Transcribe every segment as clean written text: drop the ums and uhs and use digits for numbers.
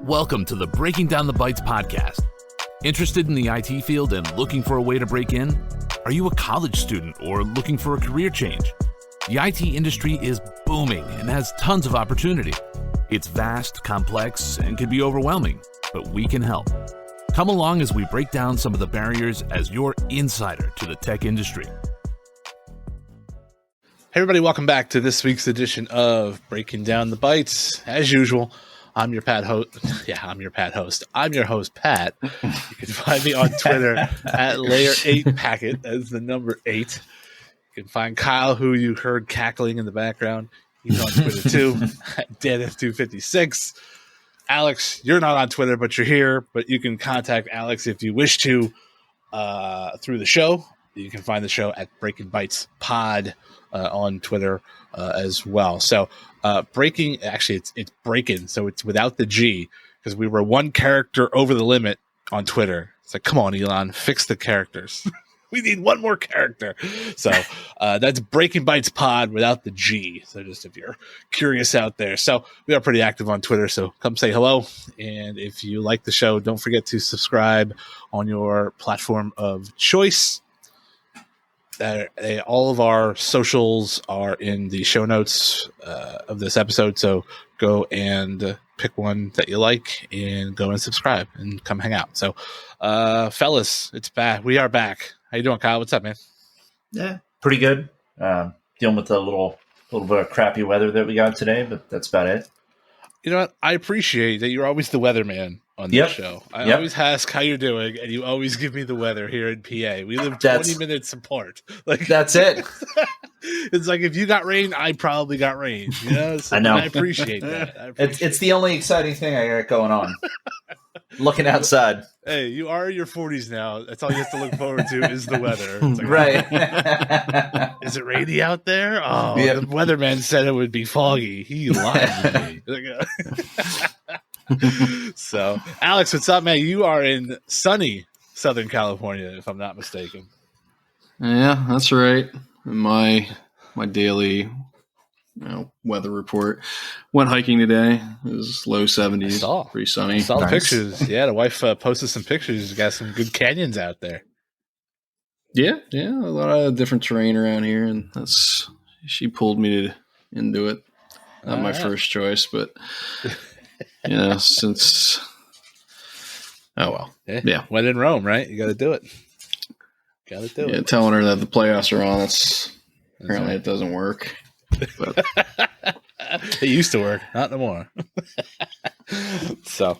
Welcome to the Breaking Down the Bytes podcast. Interested in the IT field and looking for a way to break in? Are you a college student or looking for a career change? The IT industry is booming and has tons of opportunity. It's vast, complex, and can be overwhelming, but we can help. Come along as we break down some of the barriers as your insider to the tech industry. Hey everybody, welcome back to this week's edition of Breaking Down the Bytes. As usual, I'm your host. I'm your host, Pat. You can find me on Twitter at Layer8Packet as the number 8. You can find Kyle, who you heard cackling in the background. He's on Twitter too, at DeadF256. Alex, you're not on Twitter, but you're here. But you can contact Alex if you wish to through the show. You can find the show at Breaking Bytes Pod on Twitter as well. So breaking, actually, it's breaking, so it's without the G, because we were one character over the limit on Twitter. It's like, come on, Elon, fix the characters. We need one more character. So that's Breaking Bytes Pod without the G. So just if you're curious out there. So we are pretty active on Twitter, so come say hello. And if you like the show, don't forget to subscribe on your platform of choice. All of our socials are in the show notes of this episode, so go and pick one that you like and go and subscribe and come hang out. So, fellas, it's back. We are back. How you doing, Kyle? What's up, man? Yeah, pretty good. Dealing with a little bit of crappy weather that we got today, but that's about it. You know what? I appreciate that you're always the weatherman on this show. I always ask how you're doing, and you always give me the weather here in PA. We live 20 minutes apart. Like that's it. It's like if you got rain, I probably got rain. You know? So I know. I appreciate that. It's the only exciting thing I got going on. Looking outside. Hey, you are in your 40s now. That's all you have to look forward to is the weather. It's like, right. Is it rainy out there? Oh, The weatherman said it would be foggy. He lied to me. So, Alex, what's up, man? You are in sunny Southern California, if I'm not mistaken. Yeah, that's right. My daily weather report. Went hiking today. It was low 70s. Pretty sunny. I saw the pictures. Yeah, the wife posted some pictures. You got some good canyons out there. Yeah, a lot of different terrain around here, and she pulled me into it. Not my first choice, but since yeah. When in Rome, right? You got to do it. Yeah, telling her that the playoffs are on. Apparently it doesn't work. But it used to work, not no more. So,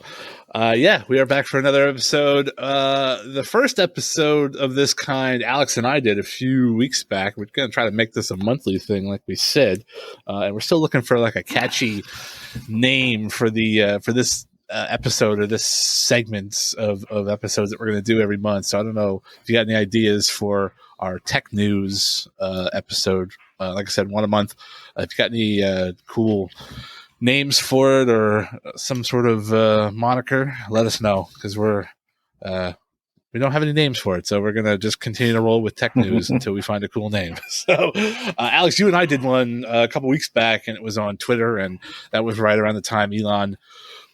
we are back for another episode. The first episode of this kind, Alex and I did a few weeks back. We're going to try to make this a monthly thing, like we said, and we're still looking for like a catchy name for the for this episode or this segment of episodes that we're going to do every month. So I don't know if you got any ideas for our tech news episode. Like I said, one a month. If you got any cool names for it or some sort of moniker, let us know, because we don't have any names for it. So we're going to just continue to roll with tech news until we find a cool name. So, Alex, you and I did one a couple weeks back, and it was on Twitter, and that was right around the time Elon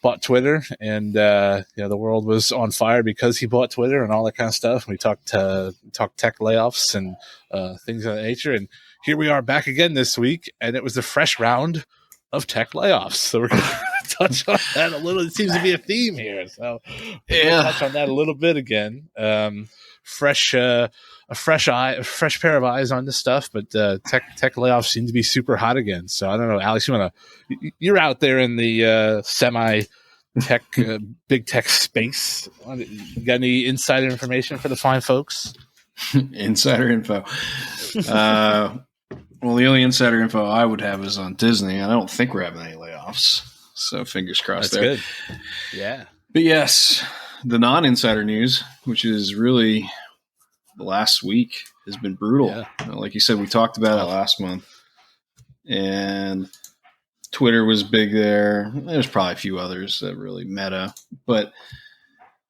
bought Twitter, and the world was on fire because he bought Twitter and all that kind of stuff. We talked tech layoffs and things of that nature, and here we are back again this week, and it was the fresh round of tech layoffs. So we're going to touch on that a little. It seems to be a theme here, so touch on that a little bit again. A fresh pair of eyes on this stuff, but tech layoffs seem to be super hot again. So I don't know, Alex, you're out there in the semi tech, big tech space. You got any insider information for the fine folks? Insider info. Well, the only insider info I would have is on Disney. I don't think we're having any layoffs, so fingers crossed. That's there. Good. Yeah. But yes, the non-insider news, which is really the last week, has been brutal. Yeah. Like you said, we talked about it last month, and Twitter was big there. There's probably a few others that really meta, but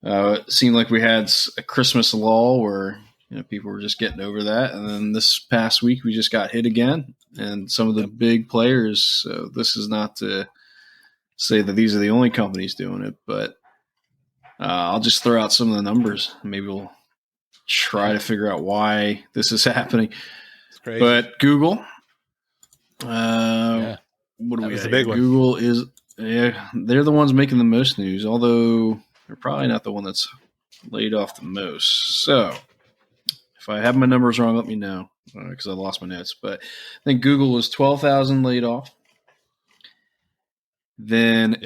it seemed like we had a Christmas lull where people were just getting over that. And then this past week, we just got hit again. And some of the big players, this is not to say that these are the only companies doing it, but I'll just throw out some of the numbers. Maybe we'll try to figure out why this is happening. It's crazy. But Google, what do That we was got the big here? one. Google is, they're the ones making the most news, although they're probably not the one that's laid off the most. So if I have my numbers wrong, let me know because I lost my notes. But I think Google was 12,000 laid off. Then,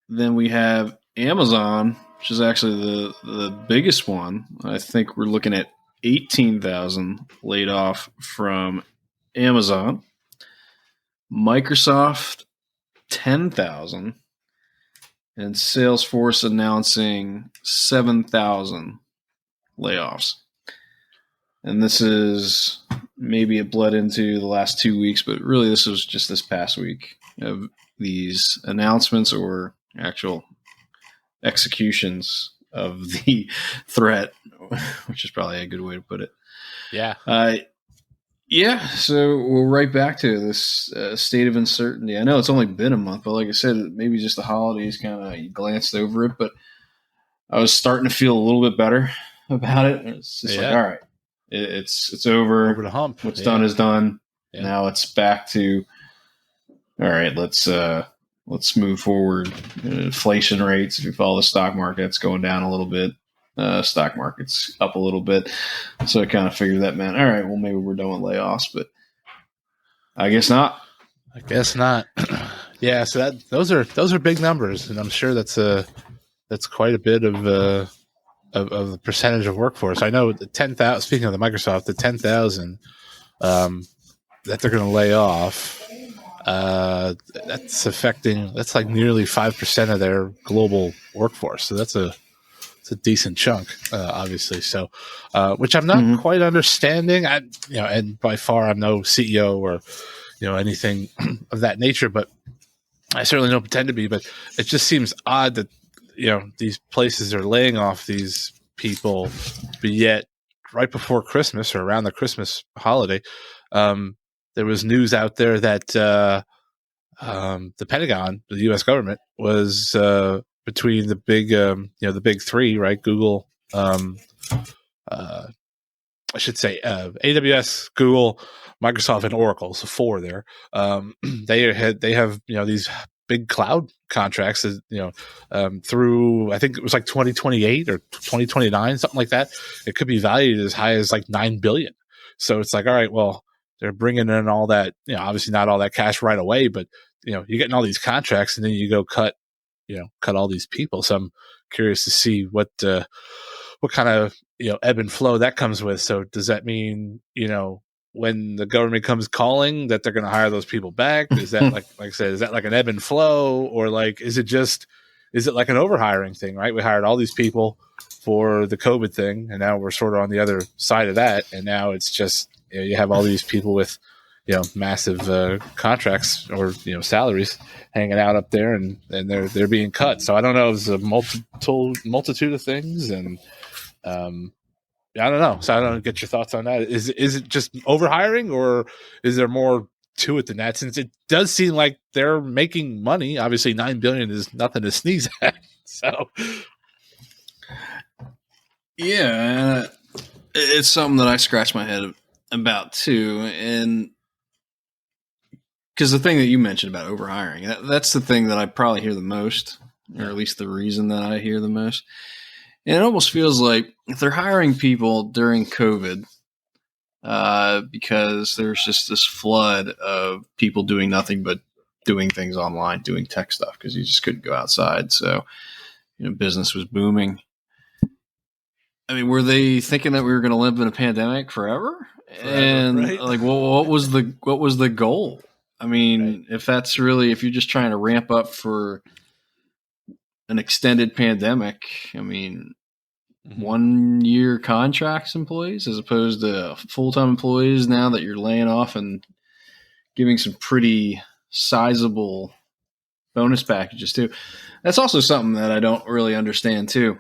Then we have Amazon, which is actually the biggest one. I think we're looking at 18,000 laid off from Amazon. Microsoft, 10,000. And Salesforce announcing 7,000 layoffs. And this is maybe it bled into the last 2 weeks, but really this was just this past week of these announcements or actual executions of the threat, which is probably a good way to put it. Yeah. So we're right back to this state of uncertainty. I know it's only been a month, but like I said, maybe just the holidays kind of glanced over it, but I was starting to feel a little bit better about it. It's just like, all right, it's over the hump. What's done is done. Yeah. Now it's back to, all right, let's move forward. Inflation rates, if you follow the stock market, it's going down a little bit. Stock market's up a little bit. So I kind of figured that meant, all right, well, maybe we're done with layoffs, but I guess not. Yeah. So those are big numbers, and I'm sure that's quite a bit of the percentage of workforce. I know the 10,000. Speaking of the Microsoft, the 10,000 that they're going to lay off. That's like nearly 5% of their global workforce. So it's a decent chunk, obviously. So, which I'm not quite understanding. And by far I'm no CEO or, anything of that nature, but I certainly don't pretend to be, but it just seems odd that, these places are laying off these people, but yet right before Christmas or around the Christmas holiday, there was news out there that the Pentagon, the U.S. government, was between the big three, right? Google, I should say AWS, Google, Microsoft, and Oracle. So 4 there. They have these big cloud contracts, through I think it was like 2028 or 2029, something like that. It could be valued as high as like $9 billion. So it's like, all right, well, they're bringing in all that, obviously not all that cash right away, but you're getting all these contracts, and then you go cut all these people. So I'm curious to see what kind of ebb and flow that comes with. So does that mean when the government comes calling that they're going to hire those people back? Is that like I said, is that like an ebb and flow, or like is it like an overhiring thing? Right, we hired all these people for the COVID thing, and now we're sort of on the other side of that, and now it's just you have all these people with massive contracts or salaries hanging out up there, and they're being cut. So I don't know. It's a multitude of things, and I don't know. So I don't get your thoughts on that. Is it just overhiring, or is there more to it than that? Since it does seem like they're making money. Obviously, $9 billion is nothing to sneeze at. So yeah, it's something that I scratch my head about too, and because the thing that you mentioned about overhiring, that's the thing that I probably hear the most, or at least the reason that I hear the most. And it almost feels like if they're hiring people during COVID, because there's just this flood of people doing nothing but doing things online, doing tech stuff, because you just couldn't go outside. So, business was booming. I mean, were they thinking that we were going to live in a pandemic forever? And right? Like, well, what was the goal? I mean, if you're just trying to ramp up for an extended pandemic, I mean, 1 year contracts employees as opposed to full-time employees now that you're laying off and giving some pretty sizable bonus packages too. That's also something that I don't really understand too.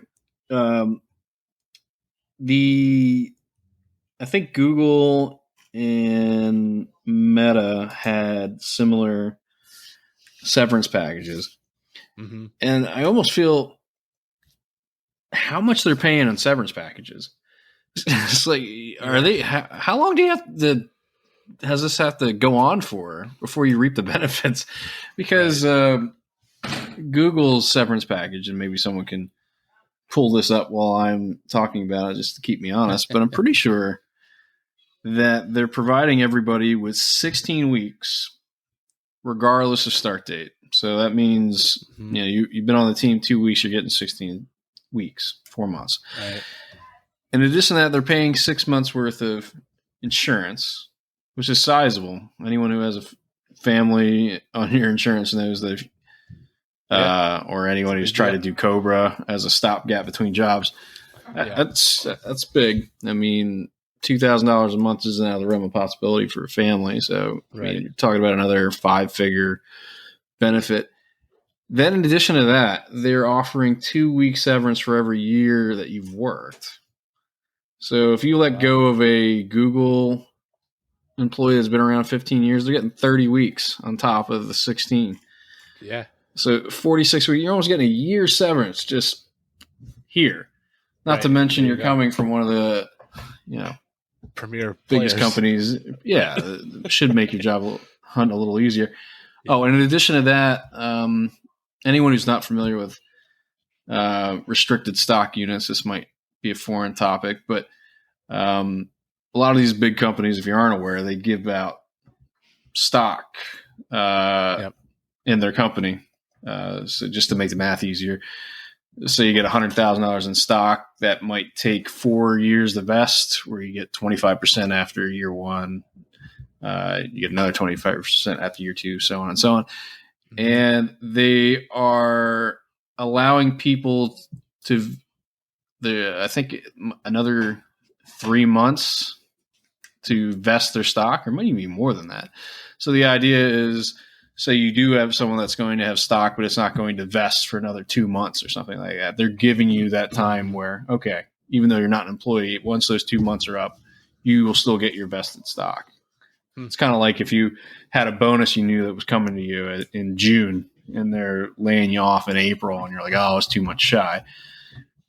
I think Google and Meta had similar severance packages. Mm-hmm. And I almost feel how much they're paying on severance packages. It's like, are they, how long do you have to, has this have to go on for before you reap the benefits? Because Google's severance package, and maybe someone can pull this up while I'm talking about it just to keep me honest, but I'm pretty sure that they're providing everybody with 16 weeks regardless of start date. So that means you've been on the team 2 weeks, you're getting 16 weeks, 4 months. Right. In addition to that, they're paying 6 months worth of insurance, which is sizable. Anyone who has a family on your insurance knows that or anyone who's tried to do Cobra as a stopgap between jobs. That's big. I mean, $2,000 a month isn't out of the realm of possibility for a family. So I mean, you're talking about another 5-figure benefit. Then in addition to that, they're offering 2 weeks severance for every year that you've worked. So if you let go of a Google employee that's been around 15 years, they're getting 30 weeks on top of the 16. Yeah. So 46 weeks, you're almost getting a year severance just here. Not to mention you're coming from one of the, premier biggest companies. Yeah, should make your job hunt a little easier. Yeah. Oh, and in addition to that, anyone who's not familiar with restricted stock units, this might be a foreign topic, but a lot of these big companies, if you aren't aware, they give out stock in their company. So just to make the math easier, so you get $100,000 in stock that might take 4 years to vest, where you get 25% after year one. You get another 25% after year two, so on and so on. And they are allowing people to, I think, another 3 months to vest their stock, or maybe even more than that. So the idea is, say you do have someone that's going to have stock, but it's not going to vest for another 2 months or something like that. They're giving you that time where, okay, even though you're not an employee, once those 2 months are up, you will still get your vested stock. It's kind of like if you had a bonus you knew that was coming to you in June, and they're laying you off in April, and you're like, oh, it's too much shy.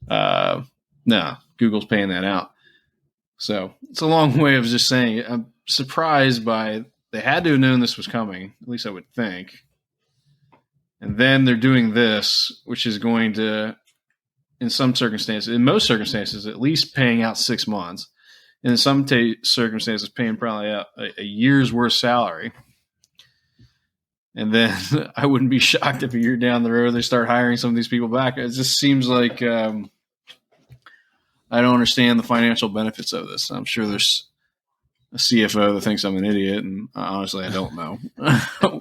No, Google's paying that out. So it's a long way of just saying I'm surprised by, they had to have known this was coming, at least I would think. And then they're doing this, which is going to, in some circumstances, in most circumstances, at least paying out 6 months. And in some circumstances, paying probably out a year's worth salary. And then I wouldn't be shocked if a year down the road they start hiring some of these people back. It just seems like I don't understand the financial benefits of this. I'm sure there's a CFO that thinks I'm an idiot, and honestly, I don't know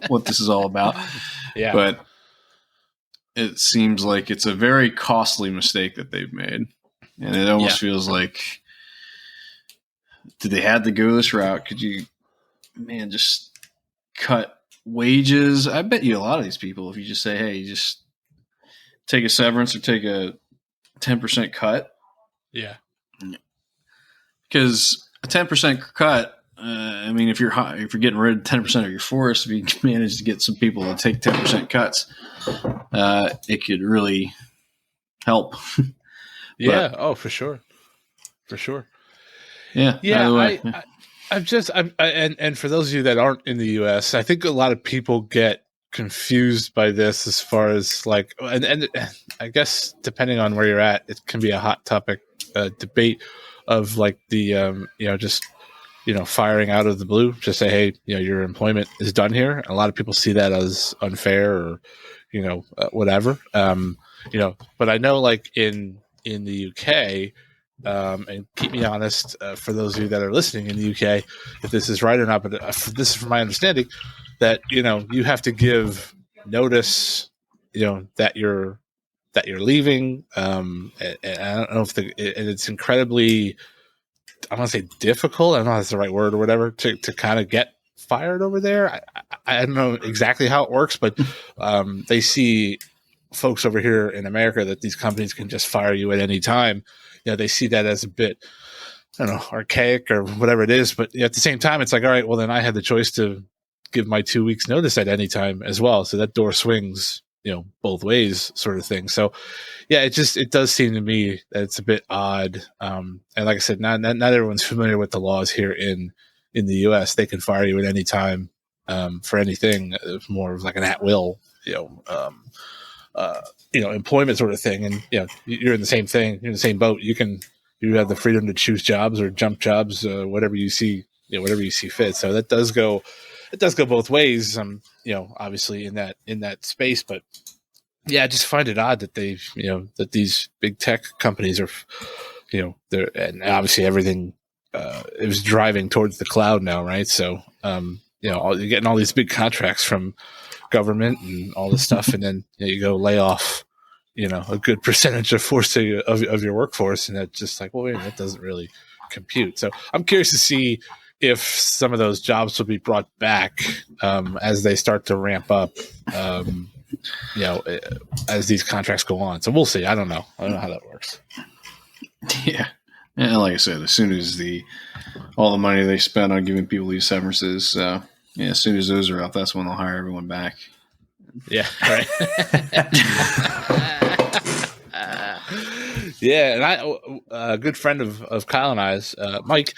what this is all about. Yeah. But it seems like it's a very costly mistake that they've made. And it almost feels like, did they have to go this route? Could you, just cut wages? I bet you a lot of these people, if you just say, hey, just take a severance or take a 10% cut. Yeah. Because a 10% cut, if you're getting rid of 10% of your force, if you manage to get some people to take 10% cuts, it could really help. Yeah. For sure. For sure. Yeah. Yeah. And for those of you that aren't in the US, I think a lot of people get confused by this as far as like, and I guess depending on where you're at, it can be a hot topic debate of like the, firing out of the blue, just say, hey, your employment is done here. And a lot of people see that as unfair or, whatever. But I know like in the UK, and keep me honest, for those of you that are listening in the UK, if this is right or not, but this is from my understanding that, you have to give notice, that you're leaving. And I don't know if and it's incredibly, I want to say difficult. I don't know if that's the right word or whatever to kind of get fired over there. I don't know exactly how it works, but they see folks over here in America that these companies can just fire you at any time. They see that as a bit, I don't know, archaic or whatever it is. But at the same time, it's like, all right, well, then I had the choice to give my 2 weeks notice at any time as well. So that door swings, both ways sort of thing. So yeah, it does seem to me that it's a bit odd. And like I said, not everyone's familiar with the laws here in the US. They can fire you at any time, for anything. It's more of like an at-will, employment sort of thing. And, you're in the same thing, you're in the same boat. You have the freedom to choose jobs or jump jobs, whatever you see fit. So it does go both ways. Obviously in that space, but yeah, I just find it odd that that these big tech companies are, they're, and obviously everything, is driving towards the cloud now. Right. So, you're getting all these big contracts from government and all this stuff. And then you go lay off, a good percentage of your workforce. And that's just like, well, wait, that doesn't really compute. So I'm curious to see if some of those jobs will be brought back, as they start to ramp up, as these contracts go on. So we'll see. I don't know how that works. Yeah. And like I said, as soon as all the money they spend on giving people these severances, as soon as those are out, that's when they'll hire everyone back. Yeah. Right. Yeah. And a good friend of Kyle and I's, Mike,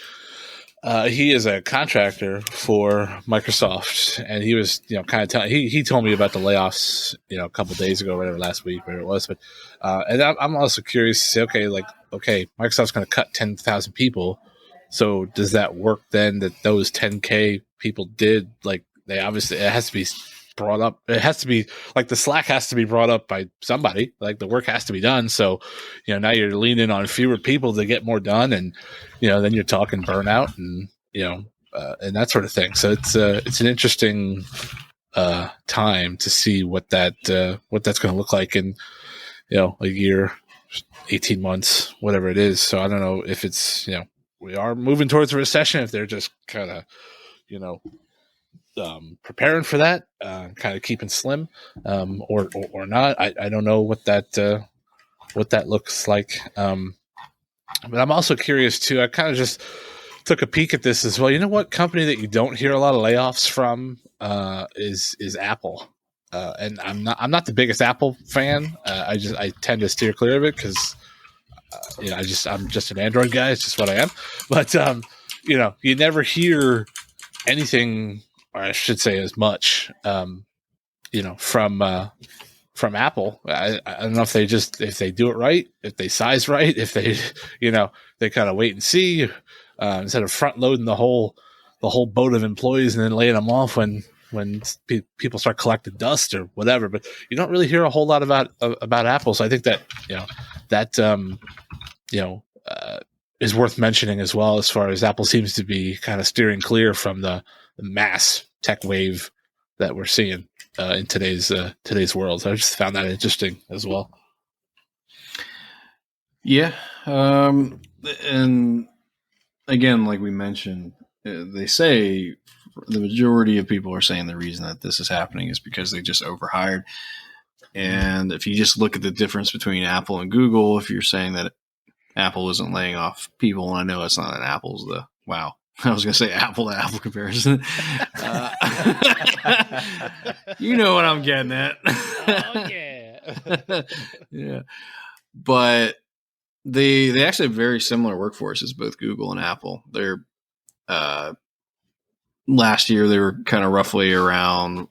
he is a contractor for Microsoft, and he was, kind of telling. He told me about the layoffs, a couple of days ago, whatever, last week, whatever it was. But and I'm also curious to say, okay, Microsoft's going to cut 10,000 people. So does that work then? That those 10K people did, like, they obviously, it has to be brought up. It has to be like the slack has to be brought up by somebody. Like the work has to be done. So, now you're leaning on fewer people to get more done, and then you're talking burnout and and that sort of thing. So it's an interesting time to see what that's going to look like in a year, 18 months, whatever it is. So I don't know if it's we are moving towards a recession, if they're just kind of preparing for that, kind of keeping slim, or not. I don't know what that looks like. But I'm also curious too. I kind of just took a peek at this as well. You know what company that you don't hear a lot of layoffs from is Apple. And I'm not the biggest Apple fan. I tend to steer clear of it because I'm just an Android guy. It's just what I am. But you never hear anything, or I should say as much, from Apple. I don't know if they do it right, if they size right, if they they kind of wait and see, instead of front loading the whole boat of employees and then laying them off when people start collecting dust or whatever. But you don't really hear a whole lot about Apple. So I think that is worth mentioning as well, as far as Apple seems to be kind of steering clear from the mass tech wave that we're seeing in today's world. So I just found that interesting as well. Yeah. And again, like we mentioned, they say the majority of people are saying the reason that this is happening is because they just overhired. And if you just look at the difference between Apple and Google, if you're saying that Apple isn't laying off people, and I know it's not an apples the wow. I was going to say apple to apple comparison. You know what I'm getting at. Oh, yeah. Yeah. But they actually have very similar workforces, both Google and Apple. They're last year they were kind of roughly around,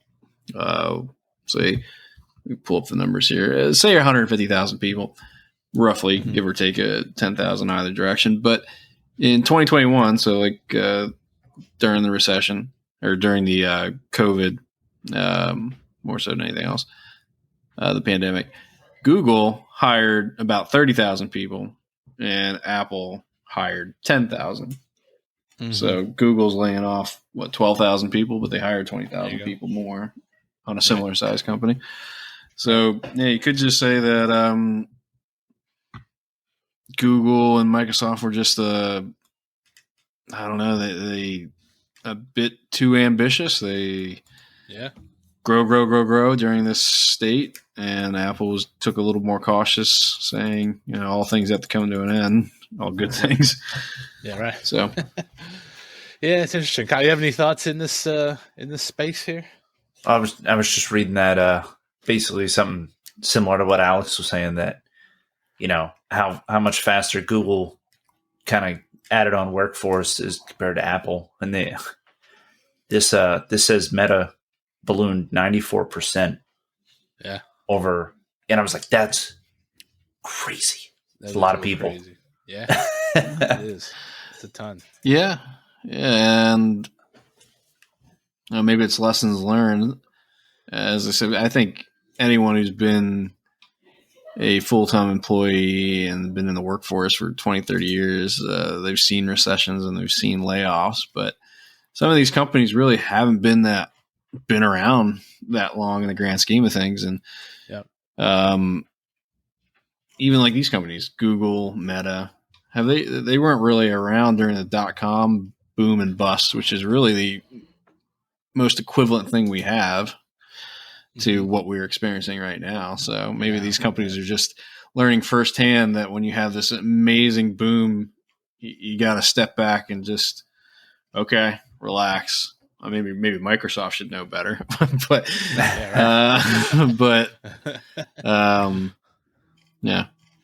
say, we pull up the numbers here. Say 150,000 people, roughly, give or take 10,000 either direction. But in 2021, so like during the recession or during the COVID, more so than anything else, the pandemic, Google hired about 30,000 people and Apple hired 10,000. Mm-hmm. So Google's laying off 12,000 people, but they hired 20,000 people more on a similar size company. So yeah, you could just say that Google and Microsoft were just I don't know, they a bit too ambitious. They grow during this state, and Apple took a little more cautious, saying, all things have to come to an end, all good things. Yeah, right. So Yeah, it's interesting. Kyle, you have any thoughts in this space here? I was just reading that basically something similar to what Alex was saying, that how much faster Google kind of added on workforce is compared to Apple, and this says Meta ballooned 94%. Yeah, over, and I was like, that's crazy. That's a lot of people. Crazy. Yeah, it is. It's a ton. Yeah, and maybe it's lessons learned. As I said, I think anyone who's been a full-time employee and been in the workforce for 20, 30 years, they've seen recessions and they've seen layoffs, but some of these companies really haven't been around that long in the grand scheme of things. And even like these companies, Google, Meta, they weren't really around during the .com boom and bust, which is really the most equivalent thing we have to what we're experiencing right now. So maybe these companies are just learning firsthand that when you have this amazing boom, you got to step back and just, okay, relax. Maybe Microsoft should know better, but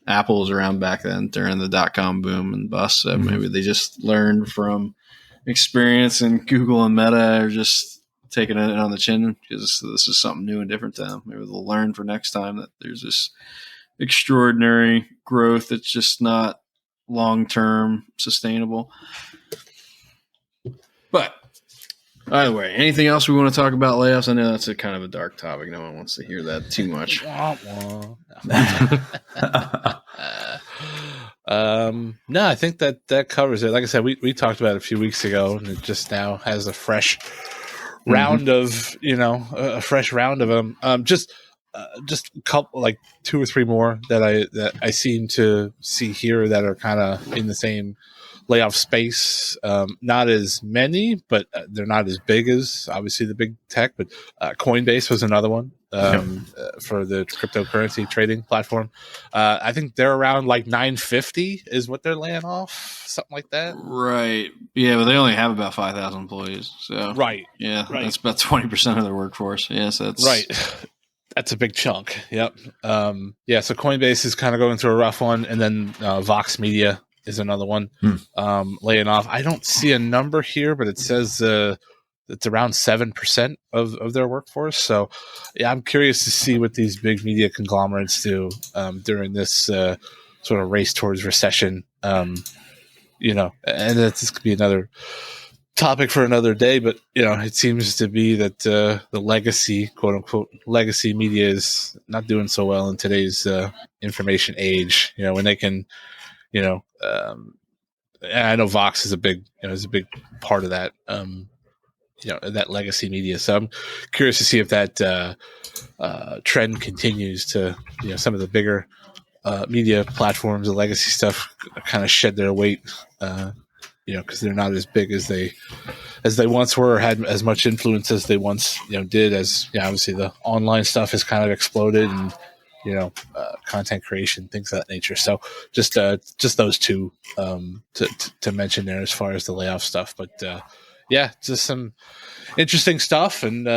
Apple was around back then during the .com boom and bust. So maybe they just learned from experience, and Google and Meta are just taking it on the chin because this is something new and different to them. Maybe they'll learn for next time that there's this extraordinary growth that's just not long-term sustainable. But either way, anything else we want to talk about layoffs? I know that's a kind of a dark topic. No one wants to hear that too much. No, I think that covers it. Like I said, we talked about it a few weeks ago, and it just now has a fresh round of them. Just a couple, like 2 or 3 more that I seem to see here that are kind of in the same layoff space. Not as many, but they're not as big as obviously the big tech. But Coinbase was another one for the cryptocurrency trading platform. I think they're around like 950 is what they're laying off, something like that. Right. Yeah, but they only have about 5,000 employees. So right. Yeah, right. That's about 20% of their workforce. Yes, that's right. That's a big chunk. Yep. So Coinbase is kind of going through a rough one, and then Vox Media is another one laying off. I don't see a number here, but it says it's around 7% of their workforce. So, I'm curious to see what these big media conglomerates do during this sort of race towards recession. And this could be another topic for another day, but it seems to be that the legacy, quote unquote, legacy media is not doing so well in today's information age. When they can, and I know Vox is a big part of that, that legacy media. So I'm curious to see if that trend continues to, some of the bigger media platforms, the legacy stuff, kind of shed their weight. Because they're not as big as they once were, or had as much influence as they once did. As obviously the online stuff has kind of exploded, and content creation, things of that nature. So just those two to mention there as far as the layoff stuff. But just some interesting stuff, and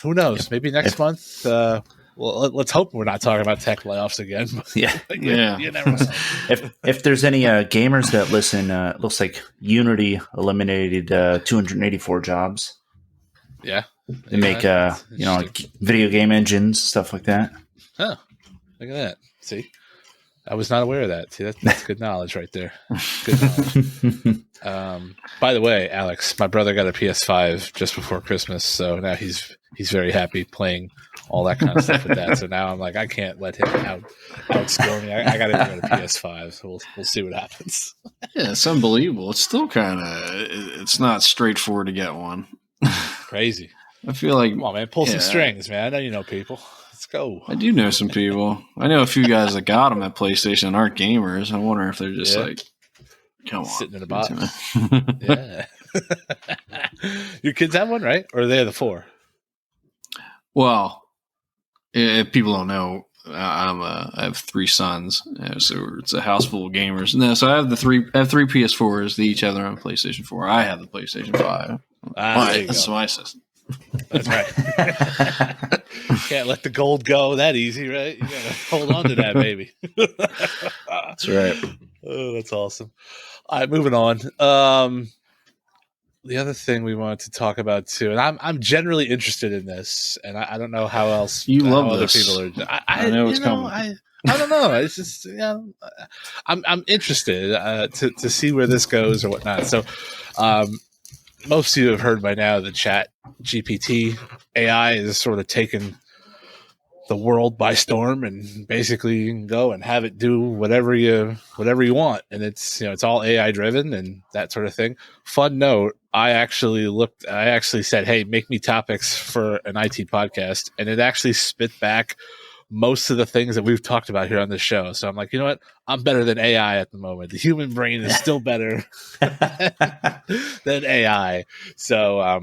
who knows? Maybe next month. Well, let's hope we're not talking about tech layoffs again. You never know. If there's any gamers that listen, it looks like Unity eliminated 284 jobs. Yeah, they make video game engines, stuff like that. Oh, look at that! See, I was not aware of that. See, that's good knowledge right there. Good knowledge. By the way, Alex, my brother got a PS5 just before Christmas, so now he's very happy playing all that kind of stuff with that. So now I'm like, I can't let him outscore me. I got to get a PS5. So we'll see what happens. Yeah, it's unbelievable. It's still it's not straightforward to get one. Crazy. I feel like, come on, man, pull some strings, man. I know you know people. Let's go. I do know some people. I know a few guys that got them at PlayStation and aren't gamers. I wonder if they're just like, come on, sitting in a box. Yeah. Your kids have one, right? Or are they the 4? Well, if people don't know, I have 3 sons, so it's a house full of gamers. No, so I have three PS4s. They each have their own PlayStation 4. I have the PlayStation 5. That's my system. That's right. Can't let the gold go that easy, right? You gotta hold on to that, baby. That's right. Oh, that's awesome. All right, moving on. The other thing we wanted to talk about too, and I'm generally interested in this, and I don't know how else you love other this. people are. I know it's coming. I don't know. It's just I'm interested to see where this goes or whatnot. So, most of you have heard by now that Chat GPT AI is sort of taken the world by storm, and basically you can go and have it do whatever you want, and it's all AI driven and that sort of thing. Fun note, I actually said, hey, make me topics for an IT podcast, and it actually spit back most of the things that we've talked about here on this show. So I'm like, you know what? I'm better than AI at the moment. The human brain is still better than AI. So I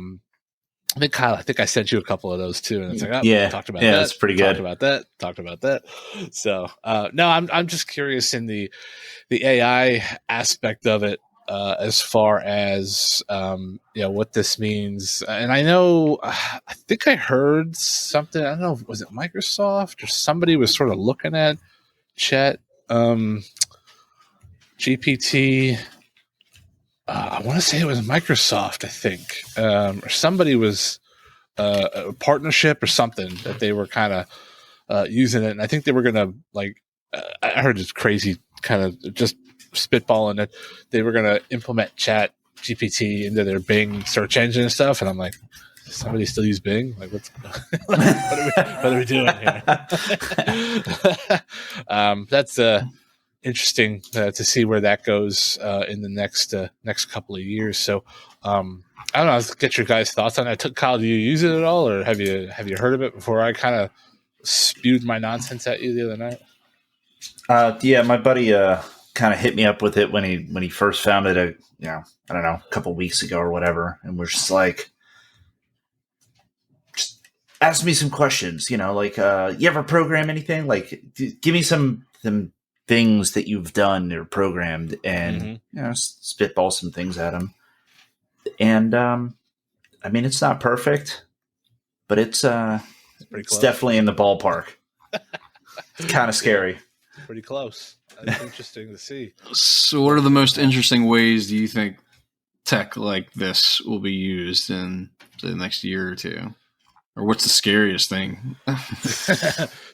think, Kyle, I sent you a couple of those too, and it's like, talked about that. That's pretty good. Talked about that. So, no, I'm just curious in the AI aspect of it, as far as what this means. And I know, I think I heard something. I don't know, was it Microsoft or somebody was sort of looking at Chat GPT. I want to say it was Microsoft, I think, or somebody was a partnership or something that they were kind of using it. And I think they were going to I heard this crazy kind of just spitballing it. They were going to implement Chat GPT into their Bing search engine and stuff. And I'm like, does somebody still use Bing? Like, what are we doing here? That's interesting to see where that goes in the next couple of years. So I don't know. Let's get your guys' thoughts on it. Kyle, do you use it at all, or have you heard of it before? I kind of spewed my nonsense at you the other night. Yeah, my buddy kind of hit me up with it when he first found it. I don't know, a couple weeks ago or whatever, and we're just like, just ask me some questions. You ever program anything? Like, give me some things that you've done or programmed, and spitball some things at him. And I mean, it's not perfect, but it's definitely in the ballpark. It's kind of scary. Pretty close. That's interesting to see. So what are the most interesting ways do you think tech like this will be used in the next year or two? Or what's the scariest thing?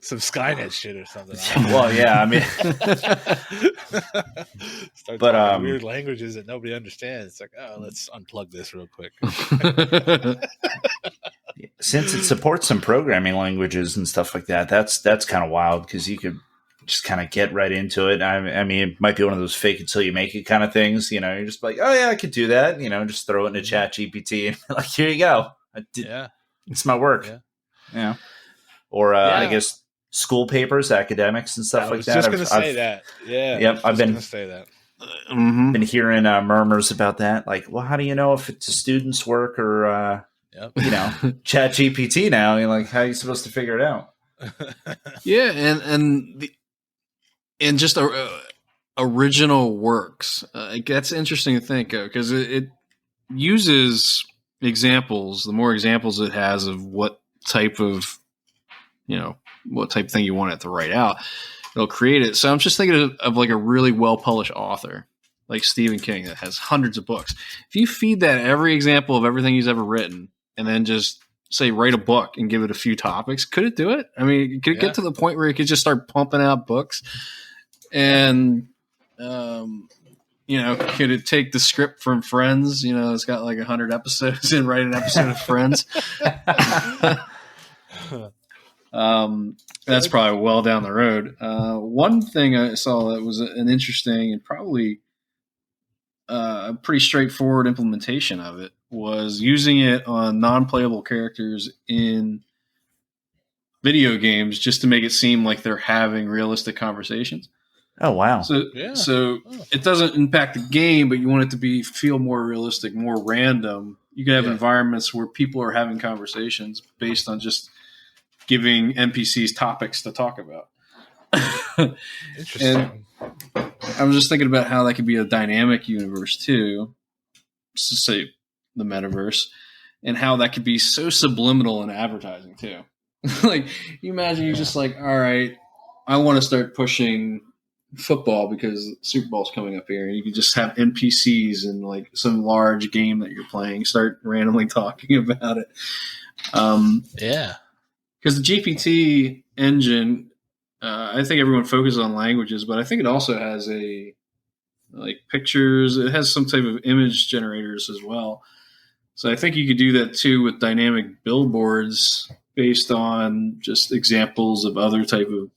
Some Skynet shit or something. Well, yeah, I mean, start talking weird languages that nobody understands. It's like, oh, let's unplug this real quick. Since it supports some programming languages and stuff like that, that's kind of wild, because you could just kind of get right into it. I mean, it might be one of those fake until you make it kind of things. You're just like, oh yeah, I could do that. Just throw it into Chat GPT and like, here you go. It's my work. Yeah. Or I guess school papers, academics and stuff like that. I was just going to say that. Yeah. Yep. I've been say that. Been hearing murmurs about that. Like, well, how do you know if it's a student's work or, Chat GPT now? You're like, how are you supposed to figure it out? Yeah. And just original works. That's interesting to think of, because it uses examples. The more examples it has of what type of thing you want it to write out, it'll create it. So I'm just thinking of like a really well published author like Stephen King that has hundreds of books. If you feed that every example of everything he's ever written, and then just say write a book and give it a few topics, could it do it? I mean, could it get to the point where it could just start pumping out books? And could it take the script from Friends? It's got like 100 episodes and write an episode of Friends. That's probably well down the road. One thing I saw that was an interesting and probably a pretty straightforward implementation of it was using it on non-playable characters in video games just to make it seem like they're having realistic conversations. Oh, wow. So it doesn't impact the game, but you want it to feel more realistic, more random. You can have environments where people are having conversations based on just giving NPCs topics to talk about. Interesting. And I was just thinking about how that could be a dynamic universe too, to say the metaverse, and how that could be so subliminal in advertising too. Like, you imagine you're just like, all right, I want to start pushing football because Super Bowl's coming up here, and you can just have NPCs in like some large game that you're playing start randomly talking about it. Yeah, because the GPT engine, I think everyone focuses on languages, but I think it also has a like pictures. It has some type of image generators as well. So I think you could do that too with dynamic billboards based on just examples of other type of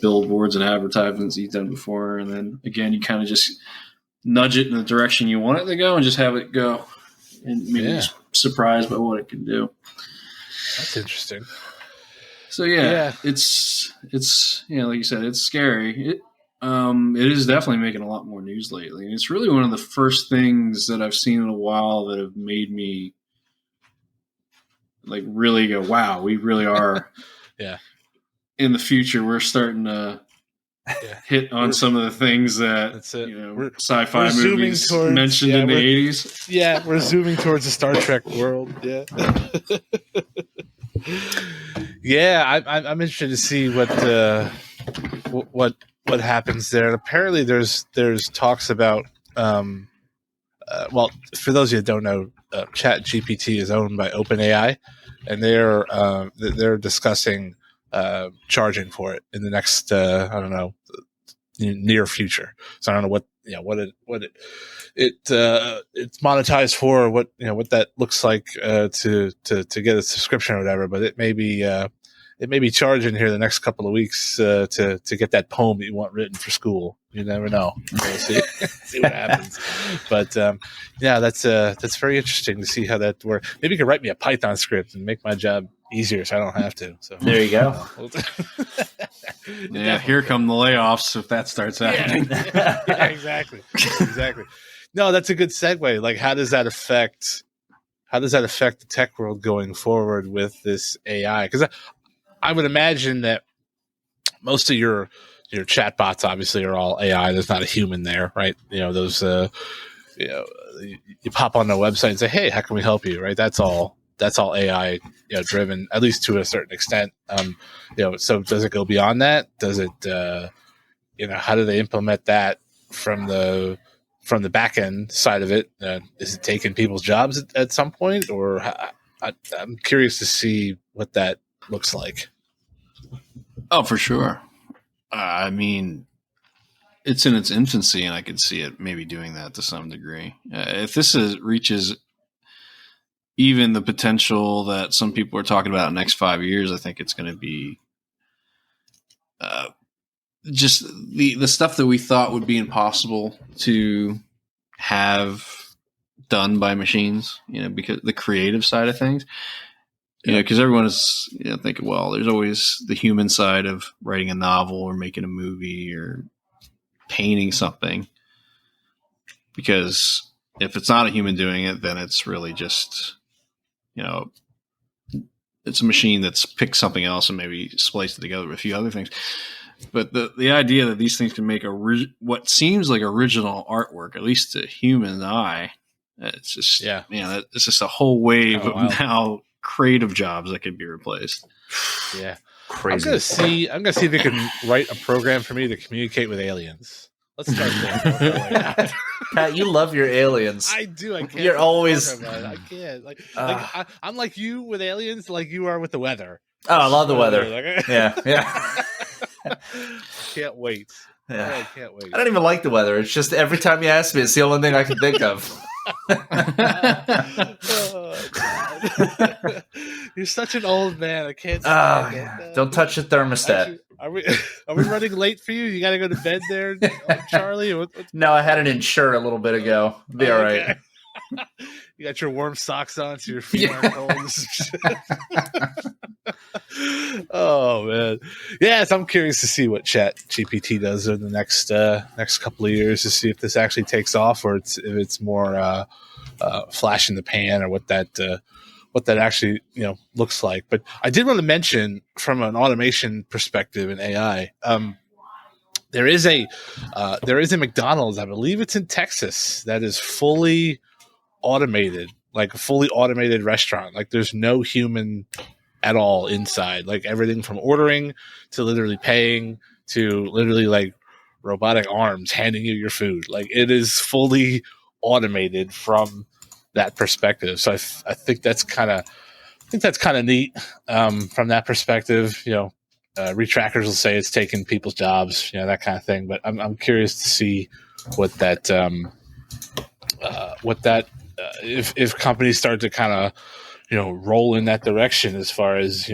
billboards and advertisements you've done before, and then again you kind of just nudge it in the direction you want it to go and just have it go, and maybe just surprised by what it can do. That's interesting. So it's like you said, it's scary. It is definitely making a lot more news lately, and it's really one of the first things that I've seen in a while that have made me like really go, wow, we really are. Yeah. In the future, we're starting to hit on some of the things that sci-fi movies mentioned in the 80s. Yeah, we're zooming towards the Star Trek world. Yeah. Yeah, I'm interested to see what happens there. And apparently, there's talks about. Well, for those of you that don't know, ChatGPT is owned by OpenAI, and they're discussing charging for it in the next near future. So I don't know what it's monetized for, what that looks like to get a subscription or whatever. But it may be charging here the next couple of weeks to get that poem that you want written for school. You never know. We'll see what happens. But that's very interesting to see how that works. Maybe you could write me a Python script and make my job easier so I don't have to. So there you go. Yeah, here come the layoffs if that starts happening. Yeah, exactly. No, that's a good segue. Like, how does that affect the tech world going forward with this AI? Because I would imagine that most of your chatbots obviously are all AI. There's not a human there, right? Those you pop on the website and say, "Hey, how can we help you?" Right? That's all AI driven, at least to a certain extent. So does it go beyond that? Does it how do they implement that from the back end side of it? Is it taking people's jobs at some point, or I'm curious to see what that looks like. Oh, for sure. I mean, it's in its infancy, and I could see it maybe doing that to some degree. If this reaches even the potential that some people are talking about in the next 5 years, I think it's going to be just the stuff that we thought would be impossible to have done by machines, because the creative side of things, because everyone is thinking, well, there's always the human side of writing a novel or making a movie or painting something, because if it's not a human doing it, then it's really just, it's a machine that's picked something else and maybe spliced it together with a few other things. But the idea that these things can make what seems like original artwork, at least to human eye, it's just it's just a whole wave of now creative jobs that could be replaced. Yeah, crazy. I'm gonna see if it can write a program for me to communicate with aliens. Let's start there. Pat, you love your aliens. I do. I can't. You're always. I can't. I'm like you with aliens, like you are with the weather. Oh, I love the weather. Yeah. Can't wait. Yeah. I can't wait. I don't even like the weather. It's just every time you ask me, it's the only thing I can think of. Oh, you're such an old man. I can't. Don't touch the thermostat. Actually, are we running late for you? You got to go to bed there, Charlie? No, I had an insure a little bit ago. Be all right. You got your warm socks on so your feet aren't cold. Oh man, yes, I'm curious to see what ChatGPT does in the next couple of years to see if this actually takes off, or if it's more flash in the pan, or what that that actually looks like. But I did want to mention from an automation perspective in AI. There is a McDonald's, I believe it's in Texas, that is fully automated, like a fully automated restaurant. Like there's no human at all inside. Like everything from ordering to literally paying to literally like robotic arms handing you your food. Like it is fully automated from that perspective. So I think that's kind of neat from that perspective. Retrackers will say it's taking people's jobs, that kind of thing. But I'm curious to see what that if companies start to kind of roll in that direction as far as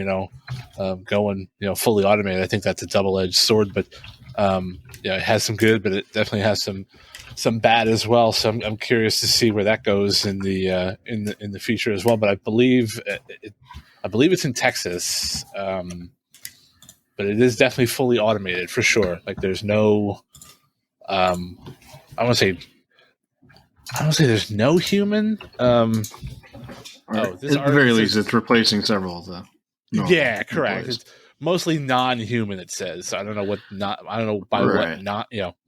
going fully automated. I think that's a double-edged sword, but it has some good, but it definitely has some bad as well. So I'm curious to see where that goes in the future as well. But I believe it's in Texas. But it is definitely fully automated for sure. Like there's no, I want to say there's no human. At the very least, it's replacing several of them. Yeah, correct. It's mostly non-human. It says. I don't know what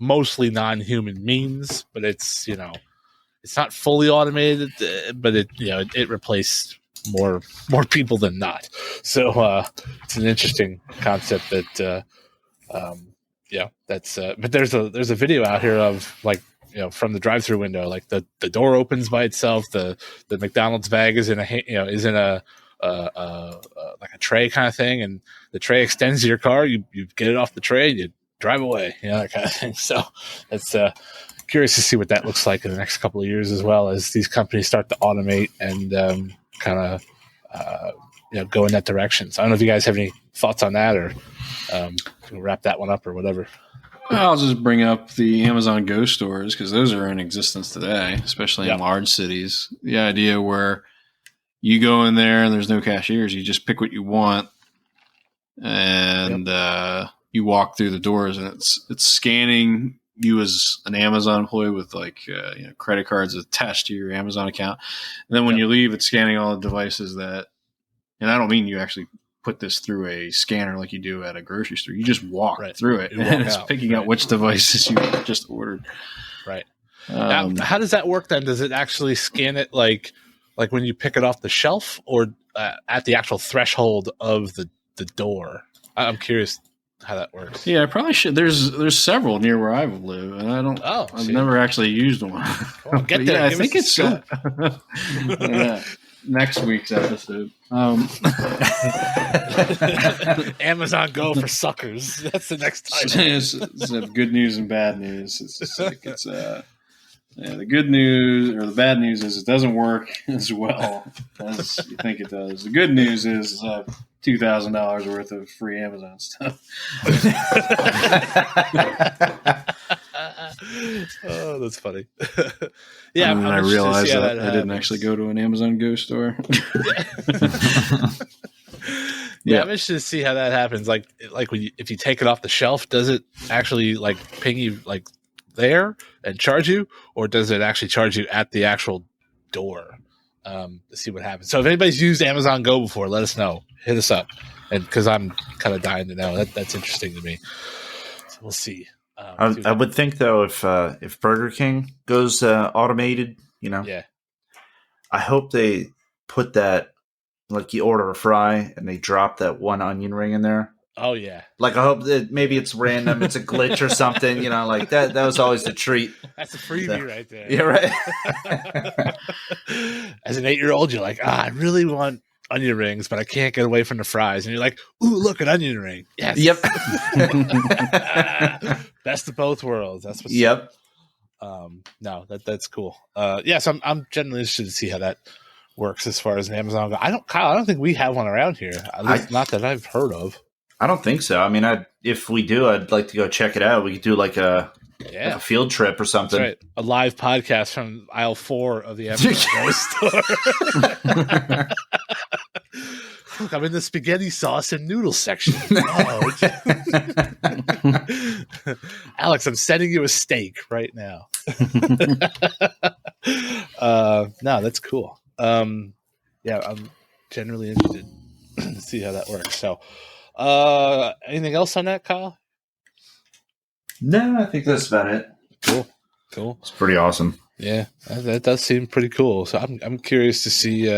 mostly non-human means, but it's it's not fully automated, but it replaced more people than not. So it's an interesting concept that that's but there's a video out here of like from the drive-through window, like the door opens by itself, the McDonald's bag is in a like a tray kind of thing, and the tray extends to your car, you get it off the tray and you drive away, that kind of thing. So that's curious to see what that looks like in the next couple of years, as well as these companies start to automate and kind of go in that direction. So I don't know if you guys have any thoughts on that, or wrap that one up or whatever. I'll just bring up the Amazon Go stores because those are in existence today, especially in large cities. The idea where you go in there and there's no cashiers, you just pick what you want, and you walk through the doors, and it's scanning you as an Amazon employee with like credit cards attached to your Amazon account, and then when you leave, it's scanning all the devices that. And I don't mean you actually put this through a scanner like you do at a grocery store. You just walk through it, and it's picking out which devices you just ordered. Right. Now, how does that work then? Does it actually scan it like when you pick it off the shelf, or at the actual threshold of the door? I'm curious how that works. Yeah, I probably should. There's several near where I live, and I don't. I've never actually used one. Well, get there. I think it's next week's episode. Amazon Go for suckers. That's the next time. It's good news and bad news. The good news or the bad news is it doesn't work as well as you think it does. The good news is $2,000 worth of free Amazon stuff. Oh, that's funny. Yeah, and I realized that I didn't actually go to an Amazon Go store. Yeah, I'm interested to see how that happens. Like if you take it off the shelf, does it actually like ping you like there and charge you, or does it actually charge you at the actual door? To see what happens. So if anybody's used Amazon Go before, let us know. Hit us up, and because I'm kind of dying to know. That's interesting to me. So we'll see. I would think though, if Burger King goes automated, I hope they put that, like you order a fry and they drop that one onion ring in there. Oh yeah. Like I hope that maybe it's random, it's a glitch or something, like that. That was always the treat. That's a freebie right there. Yeah, right. As an 8-year-old, you're like, I really want onion rings, but I can't get away from the fries. And you're like, ooh, look, an onion ring. Yes. Yep. Best of both worlds. That's what's Yep. No, that's cool. So I'm generally interested to see how that works as far as an Amazon Go. I don't think we have one around here. At least not that I've heard of. I don't think so. I mean, if we do, I'd like to go check it out. We could do like a field trip or something. That's right. A live podcast from aisle 4 of the Amazon store. Look, I'm in the spaghetti sauce and noodle section. Oh, Alex, I'm sending you a steak right now. No, that's cool. generally interested to see how that works. So, anything else on that, Kyle? No, I think that's about it. Cool. It's pretty awesome. Yeah, that does seem pretty cool. So I'm curious to see.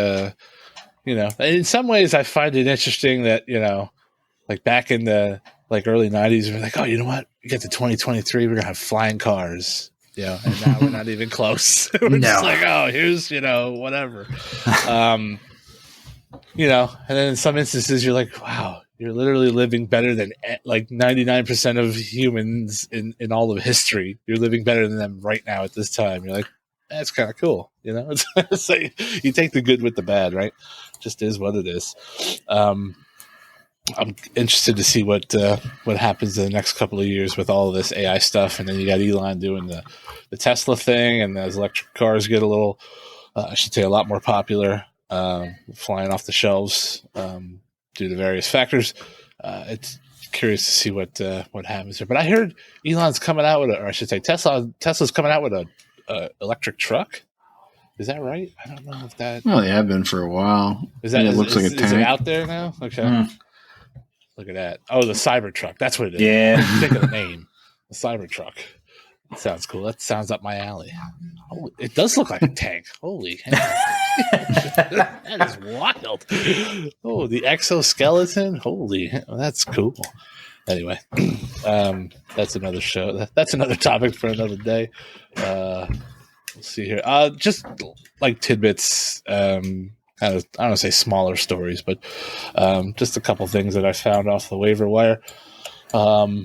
In some ways, I find it interesting that like back in the early '90s, we're like, oh, you know what? We get to 2023, we're gonna have flying cars. And now we're not even close. We're just like, oh, here's whatever. And then in some instances, you're like, wow, you're literally living better than like 99% of humans in all of history. You're living better than them right now at this time. You're like, that's kind of cool. It's like, you take the good with the bad, right? Just is what it is. I'm interested to see what happens in the next couple of years with all of this AI stuff. And then you got Elon doing the Tesla thing, and as electric cars get a little, I should say, a lot more popular, flying off the shelves due to various factors. It's curious to see what happens there. But I heard Elon's coming out with or I should say Tesla's coming out with a electric truck. Is that right? I don't know if that. Well, they have been for a while. It looks like a tank. Is it out there now? Okay. Mm. Look at that. Oh, the Cybertruck. That's what it is. Yeah. Think of the name. The Cybertruck. That sounds cool. That sounds up my alley. Oh, it does look like a tank. Holy hell. That is wild. Oh, the exoskeleton. Holy hell. That's cool. Anyway, that's another show. That's another topic for another day. We'll see here. Just like tidbits, kind of, I don't want to say smaller stories, but just a couple things that I found off the waiver wire. For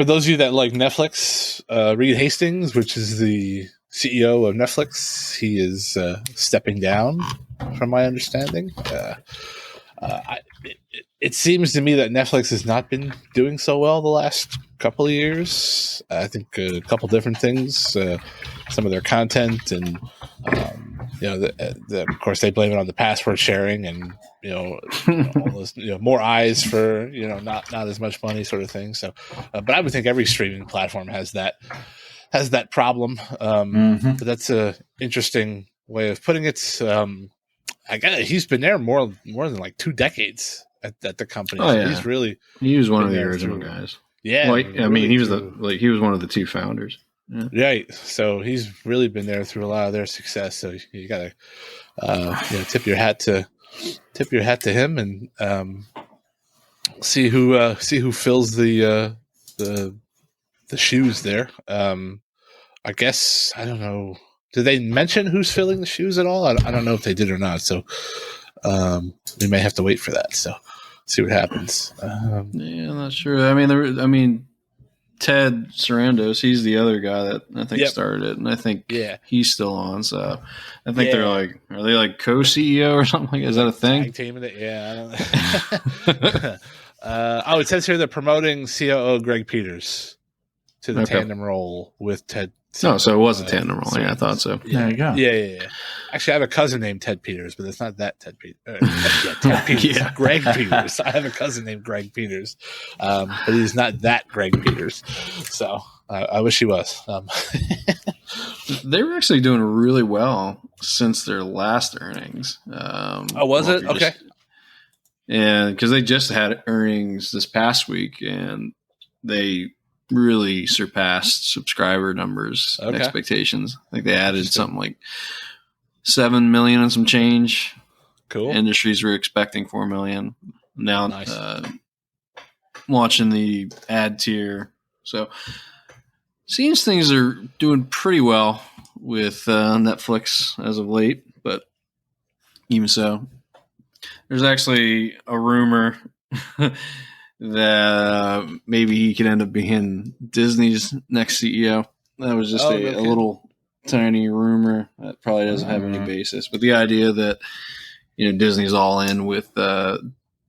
those of you that like Netflix, Reed Hastings, which is the CEO of Netflix, he is stepping down, from my understanding. It seems to me that Netflix has not been doing so well the last couple of years. I think a couple different things, some of their content, and of course they blame it on the password sharing, and all those more eyes for not as much money sort of thing. So, but I would think every streaming platform has that problem. But that's a interesting way of putting it. I guess he's been there more than like 2 decades at the company. Oh, yeah. He was one of the original guys. Yeah. Well, he was he was one of the 2 founders. Yeah. Right. So he's really been there through a lot of their success. So you got to tip your hat to him, and see who fills the shoes there. I guess, I don't know. Did they mention who's filling the shoes at all? I don't know if they did or not. So we may have to wait for that. So see what happens. I'm not sure. I mean, Ted Sarandos, he's the other guy that I think started it, and I think he's still on. So I think they're like, are they like co-CEO or something like that? Is that a thing? Tag teaming it? Yeah. I don't know. It says here they're promoting COO Greg Peters to the tandem role with Ted. No, so it was a tandem role. Yeah, I thought so. There you go. Yeah. Actually, I have a cousin named Ted Peters, but it's not that Ted Peters. Ted Peters. Greg Peters. I have a cousin named Greg Peters, but he's not that Greg Peters. So I wish he was. They were actually doing really well since their last earnings. Was it? Okay. And because they just had earnings this past week, and they really surpassed subscriber numbers and expectations. I think they added something like 7 million and some change. Cool. Industries were expecting 4 million. Now launching the ad tier. So seems things are doing pretty well with Netflix as of late, but even so, there's actually a rumor that maybe he could end up being Disney's next CEO. That was just a little tiny rumor that probably doesn't have any basis. But the idea that Disney's all in with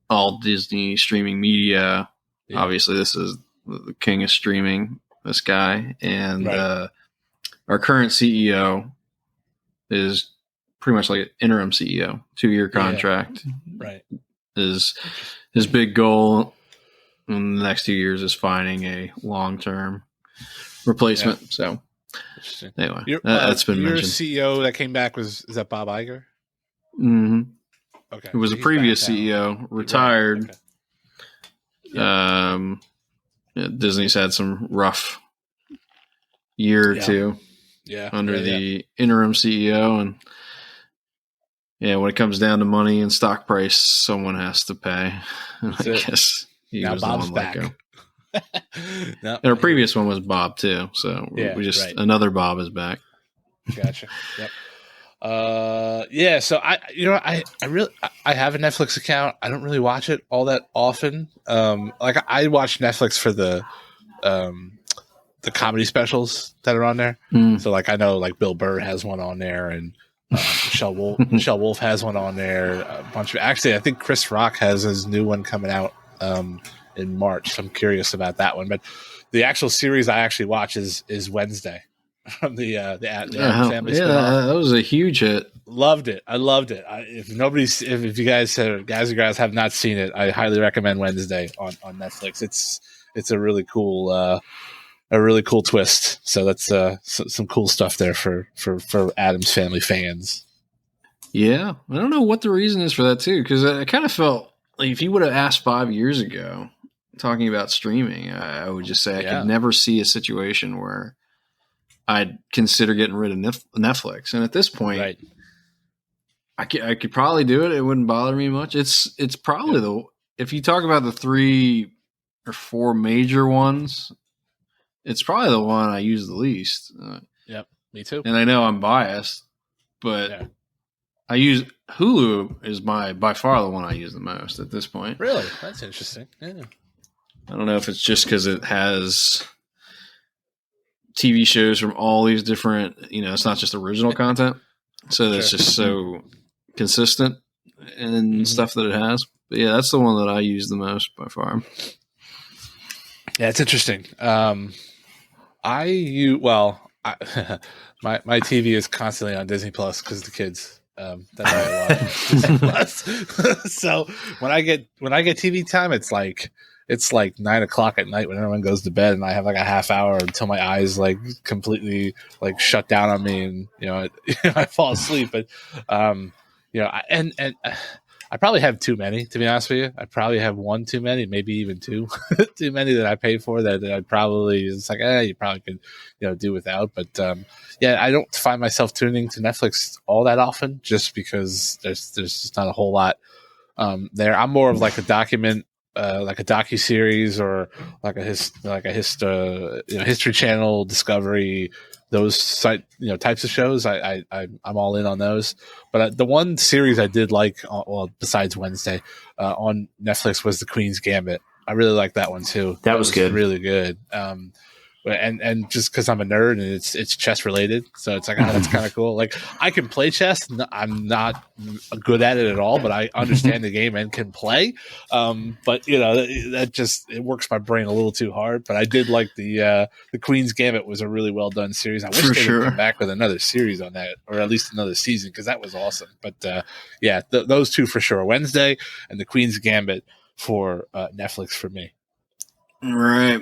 all Disney streaming media. Yeah. Obviously, this is the king of streaming. This guy, and our current CEO is pretty much like an interim CEO, 2-year contract. Yeah. Right. Is his big goal in the next 2 years is finding a long-term replacement. Yeah. So anyway, that's been mentioned. Your CEO that came back is that Bob Iger? Mm-hmm. Okay. It was a previous CEO, retired. Right. Okay. Disney's had some rough year or two under the interim CEO. And when it comes down to money and stock price, someone has to pay. I guess he now was Bob's the one back. Let go. And our previous one was Bob too. So another Bob is back. Gotcha. Yep. So I have a Netflix account. I don't really watch it all that often. Like I watch Netflix for the comedy specials that are on there. So like I know like Bill Burr has one on there, and Michelle Wolf has one on there. A bunch of I think Chris Rock has his new one coming out in March. So I'm curious about that one. But the actual series I actually watch is Wednesday. From the Addams Family spinoff. That was a huge hit. Loved it. I loved it. If you guys and girls have not seen it, I highly recommend Wednesday on Netflix. It's a really cool twist. So that's some cool stuff there for Addams Family fans. Yeah, I don't know what the reason is for that too, because I kind of felt like if you would have asked 5 years ago, talking about streaming, I would just say I could never see a situation where I'd consider getting rid of Netflix. And at this point, I could probably do it. It wouldn't bother me much. It's probably if you talk about the 3 or 4 major ones, it's probably the one I use the least. Yep, me too. And I know I'm biased, but I use Hulu is by far the one I use the most at this point. Really? That's interesting. Yeah. I don't know if it's just because it has TV shows from all these different, it's not just original content. So it's just so consistent and stuff that it has. But yeah, that's the one that I use the most by far. Yeah, it's interesting. My TV is constantly on Disney Plus because the kids. That's why I watch Disney Plus. So when I get TV time, it's like 9:00 at night when everyone goes to bed, and I have like a half hour until my eyes like completely like shut down on me, and I fall asleep. But I probably have too many, to be honest with you. I probably have one too many, maybe even two too many that I pay for that I probably it's like you probably could do without. But I don't find myself tuning to Netflix all that often, just because there's just not a whole lot there. I'm more of like a like a docu-series or like a History Channel, Discovery, those types of shows. I'm all in on those. But the one series I did like, besides Wednesday, on Netflix was The Queen's Gambit. I really liked that one too. That was good, really good. And just because I'm a nerd and it's chess related, so it's like that's kind of cool. Like I can play chess, I'm not good at it at all, but I understand the game and can play. But that just it works my brain a little too hard. But I did like the Queen's Gambit was a really well done series. I wish they would come back with another series on that, or at least another season, because that was awesome. But those two for sure, Wednesday and the Queen's Gambit for Netflix for me. Right.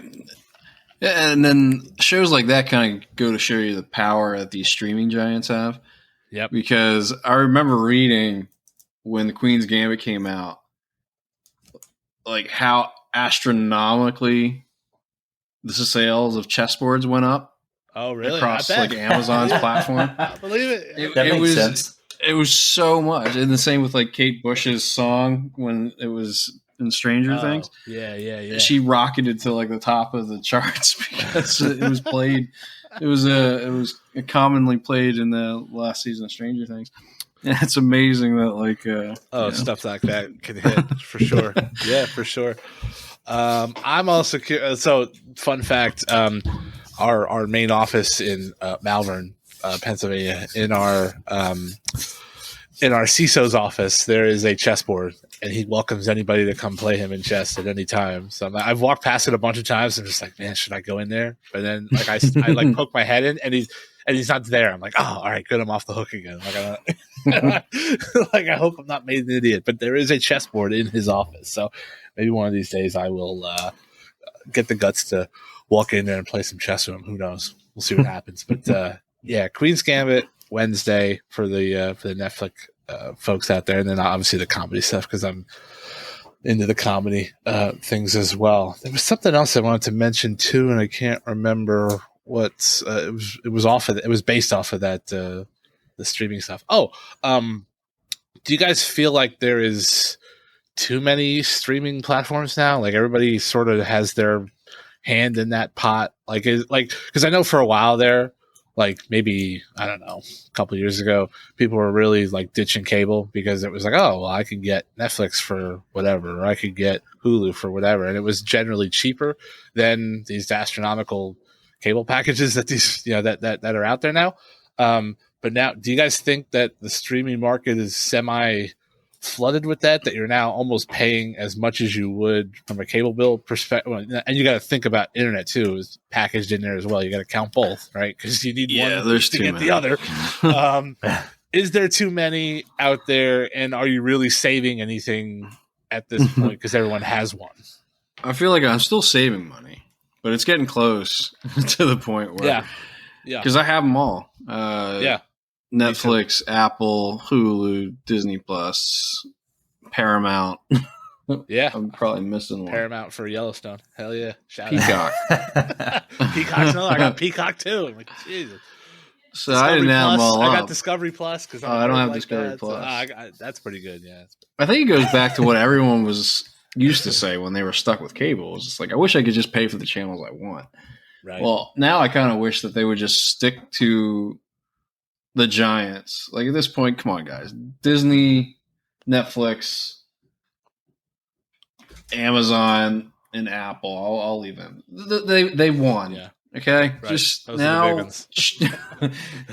Yeah, and then shows like that kind of go to show you the power that these streaming giants have. Yep. Because I remember reading when the Queen's Gambit came out, like how astronomically the sales of chessboards went up. Oh, really? Across like Amazon's platform. I believe it. That makes sense. It was so much. And the same with like Kate Bush's song when it was in Stranger Things. Yeah. She rocketed to like the top of the charts because it was played. It was commonly played in the last season of Stranger Things. And it's amazing that like stuff like that can hit for sure. Yeah, for sure. I'm also curious. So, fun fact: our main office in Malvern, Pennsylvania, in our CISO's office, there is a chessboard, and he welcomes anybody to come play him in chess at any time. So I've walked past it a bunch of times. And I'm just like, man, should I go in there? But then like I like poke my head in, and he's not there. I'm like, oh, all right, good. I'm off the hook again. Like I hope I'm not made an idiot. But there is a chessboard in his office, so maybe one of these days I will get the guts to walk in there and play some chess with him. Who knows? We'll see what happens. But Queen's Gambit Wednesday for the folks out there, and then obviously the comedy stuff because I'm into the comedy things as well. There was something else I wanted to mention too, and I can't remember what it was off of. It was based off of that the streaming stuff. Oh, do you guys feel like there is too many streaming platforms now? Like everybody sort of has their hand in that pot. Like because I know for a while there, like maybe I don't know, a couple of years ago, people were really like ditching cable because it was like, oh, well, I can get Netflix for whatever, or I could get Hulu for whatever, and it was generally cheaper than these astronomical cable packages that these that are out there now. But now, do you guys think that the streaming market is semi flooded with that you're now almost paying as much as you would from a cable bill perspective? And you got to think about internet too is packaged in there as well. You got to count both, right? Because you need one there's to too get many. the other. Is there too many out there, and are you really saving anything at this point because everyone has one? I feel like I'm still saving money, but it's getting close to the point where because I have them all. Netflix, Apple, Hulu, Disney Plus, Paramount. Yeah, I'm probably missing one. Paramount for Yellowstone. Hell yeah, Peacock. Peacock's another. I got Peacock too. I'm like, Jesus. So Discovery I didn't have them all. I got Discovery Plus because I don't have Discovery Plus. So, that's pretty good. Yeah, I think it goes back to what everyone was used to say when they were stuck with cable. It's just like I wish I could just pay for the channels I want. Right. Well, now I kind of wish that they would just stick to the giants. Like at this point, come on, guys. Disney, Netflix, Amazon, and Apple. I'll leave them. They won. Yeah. Okay. Right. Just those now.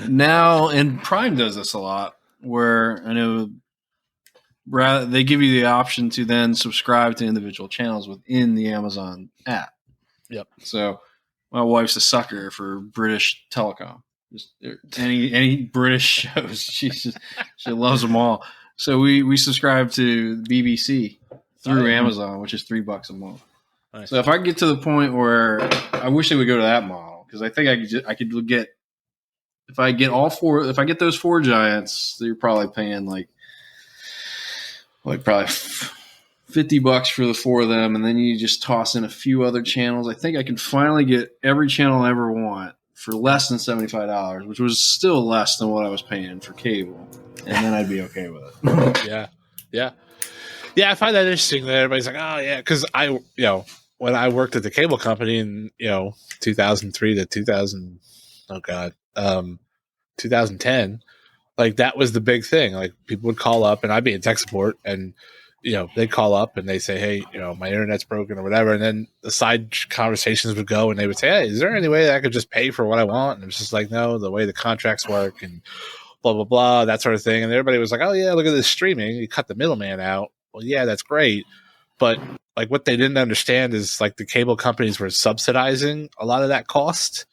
Now, and Prime does this a lot, where I know rather they give you the option to then subscribe to individual channels within the Amazon app. Yep. So my wife's a sucker for British telecom. Just any British shows, she loves them all. So we subscribe to BBC through Amazon, which is $3 a month. Nice. So if I get to the point where I wish they would go to that model, because I think I could get if I get those four giants, you're probably paying like probably $50 for the four of them, and then you just toss in a few other channels. I think I can finally get every channel I ever want for less than $75, which was still less than what I was paying for cable, and then I'd be okay with it. Yeah. I find that interesting that everybody's like, oh yeah, because when I worked at the cable company in 2003 to 2010, like that was the big thing. Like people would call up, and I'd be in tech support, and they'd call up and they say, hey, my internet's broken or whatever. And then the side conversations would go and they would say, hey, is there any way that I could just pay for what I want? And it's just like, no, the way the contracts work and blah, blah, blah, that sort of thing. And everybody was like, oh yeah, look at this streaming. You cut the middleman out. Well, yeah, that's great. But like what they didn't understand is like the cable companies were subsidizing a lot of that cost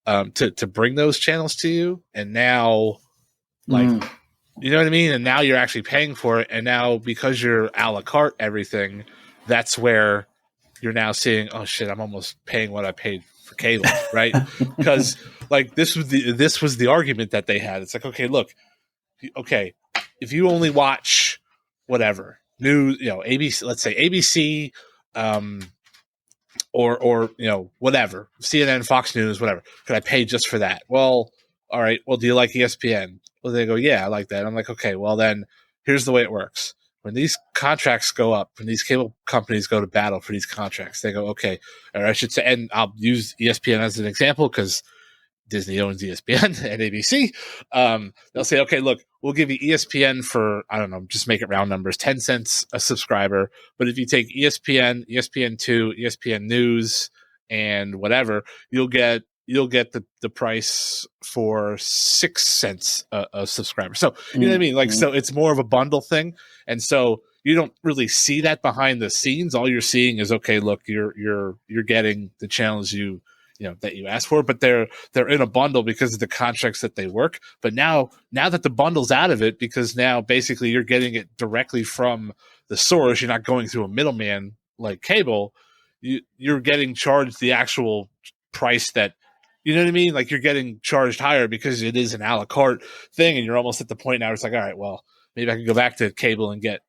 to bring those channels to you. And now you know what I mean? And now you're actually paying for it. And now because you're a la carte everything, that's where you're now seeing, oh shit, I'm almost paying what I paid for cable, right? Because like this was the argument that they had. It's like, okay, look, if you only watch whatever news, ABC, let's say ABC, or whatever, CNN, Fox News, whatever, could I pay just for that? Well, all right. Well, do you like ESPN? Well, they go, yeah, I like that. I'm like, okay, well then here's the way it works. When these contracts go up, when these cable companies go to battle for these contracts, they go, okay, or I should say, and I'll use ESPN as an example because Disney owns ESPN and ABC. They'll say, okay, look, we'll give you ESPN for, I don't know, just make it round numbers, 10 cents a subscriber. But if you take ESPN, ESPN2, ESPN News, and whatever, you'll get the price for 6 cents a subscriber. So you know what I mean? Like, so it's more of a bundle thing. And so you don't really see that behind the scenes. All you're seeing is, okay, look, you're getting the channels that you asked for, but they're in a bundle because of the contracts that they work. But now that the bundle's out of it, because now basically you're getting it directly from the source, you're not going through a middleman like cable, you're getting charged the actual price that, you know what I mean? Like you're getting charged higher because it is an a la carte thing, and you're almost at the point now where it's like, all right, well, maybe I can go back to cable and get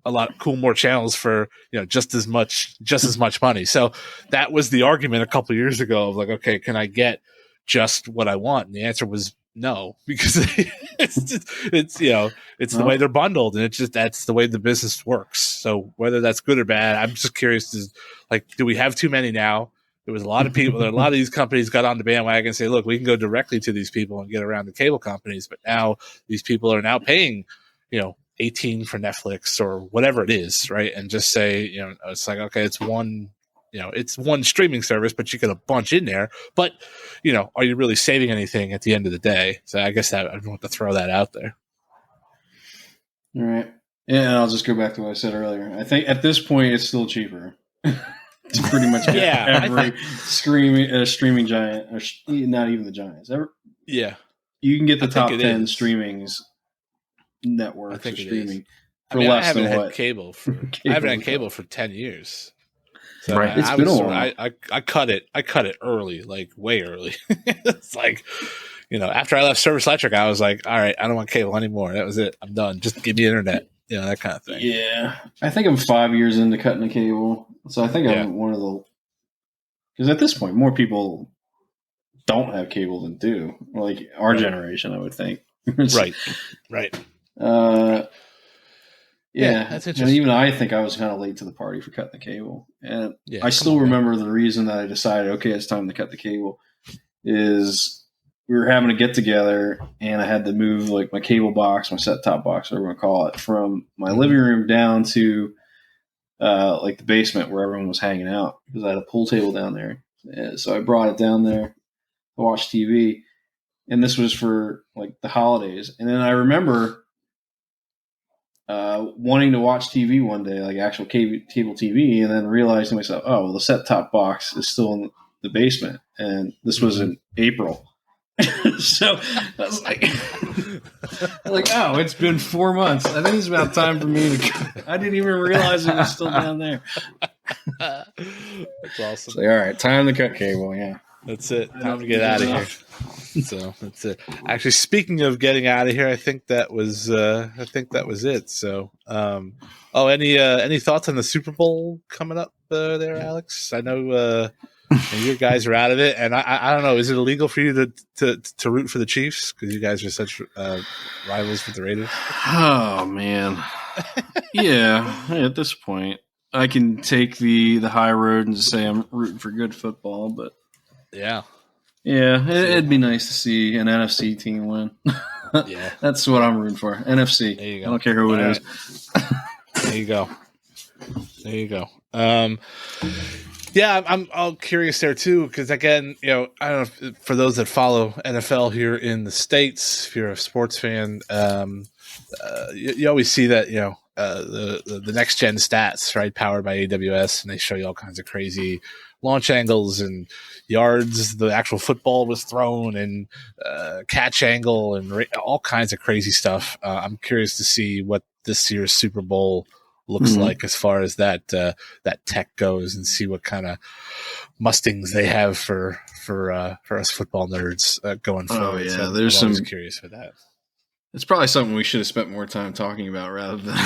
a lot of more channels for, just as much money. So that was the argument a couple of years ago of like, okay, can I get just what I want? And the answer was no, because it's the way they're bundled, and that's the way the business works. So whether that's good or bad, I'm just curious, do we have too many now? There was a lot of people, a lot of these companies got on the bandwagon and say, look, we can go directly to these people and get around the cable companies. But now these people are now paying, 18 for Netflix or whatever it is, right? And just say, it's like, okay, it's one streaming service, but you get a bunch in there. But, are you really saving anything at the end of the day? So I guess I want to throw that out there. All right. Yeah, and I'll just go back to what I said earlier. I think at this point, it's still cheaper to pretty much get every streaming giant, or not even the giants. You can get the top 10 streamings networks for streaming for less than what? Cable I haven't had cable for 10 years. So right. It's been a while. I cut it early, like way early. It's like, after I left Service Electric, I was like, all right, I don't want cable anymore. That was it. I'm done. Just give me internet, that kind of thing. Yeah. I think I'm 5 years into cutting the cable. So I think I'm one of the, because at this point, more people don't have cable than do. Like our generation, I would think. Right. Yeah, that's interesting. And even I think I was kind of late to the party for cutting the cable. And I still remember the reason that I decided, okay, it's time to cut the cable, is we were having a get together and I had to move like my cable box, my set top box, whatever you want to call it, from my living room down to like the basement where everyone was hanging out, because I had a pool table down there. And so I brought it down there to watch TV. And this was for like the holidays. And then I remember wanting to watch TV one day, like actual cable TV, and then realizing to myself, oh, well, the set-top box is still in the basement. And this was in April. So I was like, oh, it's been 4 months. I think it's about time for me to. I didn't even realize it was still down there. That's awesome. So, all right, time to cut cable. Yeah, that's it. Time to get out of here. So that's it. Actually, speaking of getting out of here, I think that was it. So, any thoughts on the Super Bowl coming up there, Alex? I know you guys are out of it, and I don't know. Is it illegal for you to root for the Chiefs because you guys are such rivals with the Raiders? Oh man, yeah. At this point, I can take the high road and say I'm rooting for good football, but yeah. Yeah, it'd be nice to see an NFC team win. Yeah, that's what I'm rooting for. NFC. There you go. I don't care who it is. There you go. Yeah, I'm all curious there too, because again, I don't know if, for those that follow NFL here in the States, if you're a sports fan, you always see that the next gen stats, right, powered by AWS, and they show you all kinds of crazy launch angles and yards the actual football was thrown, and catch angle, and all kinds of crazy stuff. I'm curious to see what this year's Super Bowl looks like as far as that tech goes, and see what kind of mustings they have for us football nerds going forward. Oh yeah, so I'm always curious for that. It's probably something we should have spent more time talking about rather than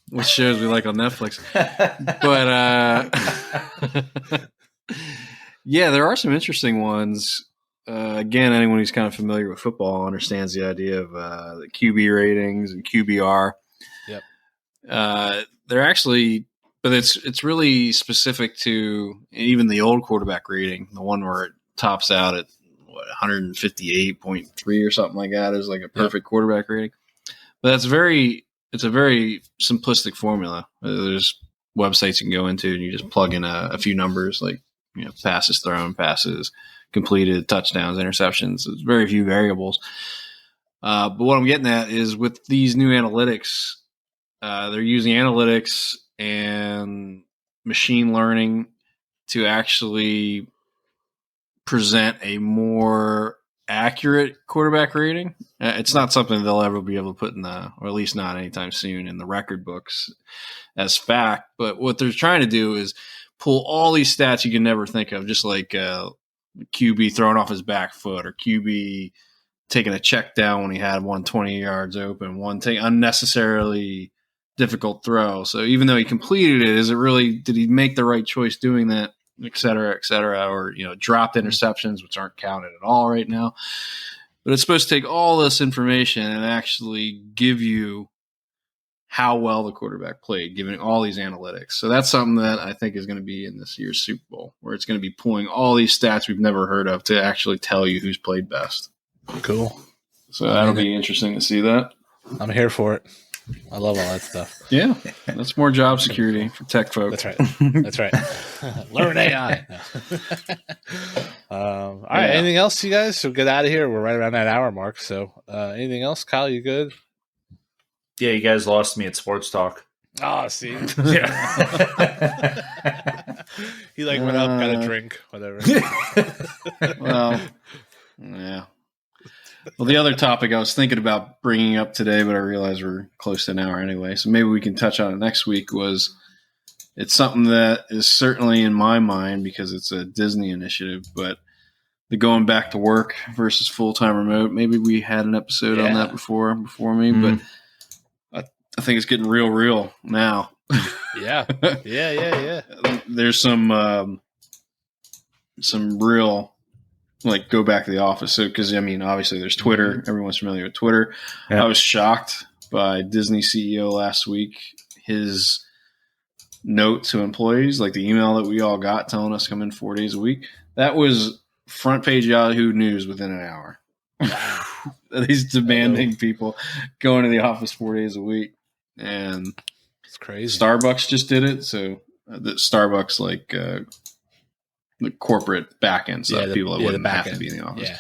what shows we like on Netflix. But yeah, there are some interesting ones. Again, anyone who's kind of familiar with football understands the idea of the QB ratings and QBR. Yep. They're actually, but it's really specific to even the old quarterback rating, the one where it tops out at 158.3 or something like that is like a perfect quarterback rating. But it's a very simplistic formula. There's websites you can go into and you just plug in a few numbers, like passes thrown, passes completed, touchdowns, interceptions. There's very few variables. But what I'm getting at is with these new analytics, they're using analytics and machine learning to actually present a more accurate quarterback rating. It's not something they'll ever be able to put in or at least not anytime soon, in the record books as fact. But what they're trying to do is pull all these stats you can never think of, just like QB throwing off his back foot or QB taking a check down when he had 120 yards open, one take unnecessarily difficult throw. So even though he completed it, did he make the right choice doing that, et cetera, or, dropped interceptions, which aren't counted at all right now. But it's supposed to take all this information and actually give you how well the quarterback played, giving all these analytics. So that's something that I think is going to be in this year's Super Bowl, where it's going to be pulling all these stats we've never heard of to actually tell you who's played best. Cool. So that'll be interesting to see that. I'm here for it. I love all that stuff. Yeah, that's more job security for tech folks. That's right. Learn AI. All right. Anything else, you guys? So get out of here. We're right around that hour mark. So anything else? Kyle, you good? Yeah, you guys lost me at Sports Talk. Oh, see? Yeah. He went up, got a drink, whatever. Well, yeah. Well, the other topic I was thinking about bringing up today, but I realized we're close to an hour anyway, so maybe we can touch on it next week, it's something that is certainly in my mind because it's a Disney initiative, but the going back to work versus full-time remote, maybe we had an episode on that before me, but I think it's getting real now. Yeah. There's some real, go back to the office. So, because obviously there's Twitter. Everyone's familiar with Twitter. Yeah. I was shocked by Disney CEO last week. His note to employees, the email that we all got telling us to come in 4 days a week. That was front page Yahoo News within an hour. He's demanding people go into the office 4 days a week. And it's crazy. Starbucks just did it. So the Starbucks, the corporate back end stuff, people that wouldn't have to be in the office. Yeah,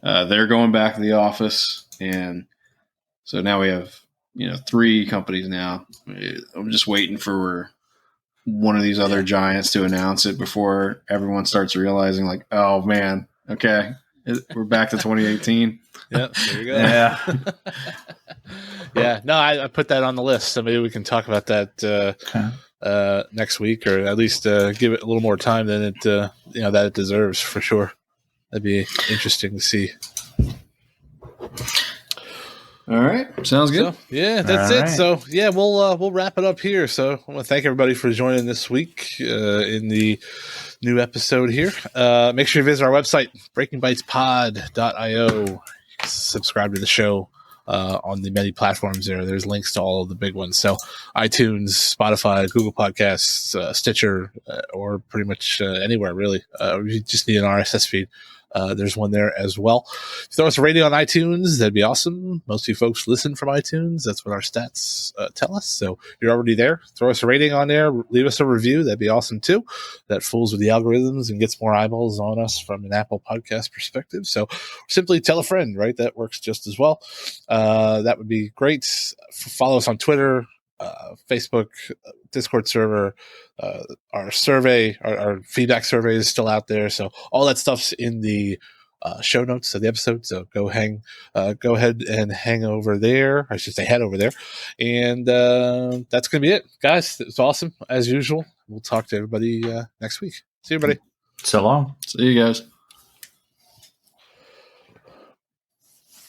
right. They're going back to the office, and so now we have 3 companies now. I'm just waiting for one of these other giants to announce it before everyone starts realizing, oh man, okay, we're back to 2018. Yep, there you go. Yeah. Yeah, no, I put that on the list, so maybe we can talk about that next week, or at least give it a little more time than it that it deserves, for sure. That'd be interesting to see. All right, sounds good. So, yeah, that's it. So yeah, we'll wrap it up here. So I want to thank everybody for joining this week in the new episode here. Make sure you visit our website, breakingbytespod.io. Subscribe to the show on the many platforms there. There's links to all of the big ones. So iTunes, Spotify, Google Podcasts, Stitcher, or pretty much anywhere, really. You just need an RSS feed. There's one there as well. Throw us a rating on iTunes. That'd be awesome. Most of you folks listen from iTunes. That's what our stats tell us. So you're already there. Throw us a rating on there. Leave us a review. That'd be awesome too. That fools with the algorithms and gets more eyeballs on us from an Apple Podcast perspective. So simply tell a friend, right? That works just as well. That would be great. Follow us on Twitter, Facebook, Discord server. Our survey, our feedback survey is still out there. So all that stuff's in the show notes of the episode. So go ahead and hang over there. I should say head over there. And that's going to be it, guys. It's awesome as usual. We'll talk to everybody next week. See you, everybody. So long. See you guys.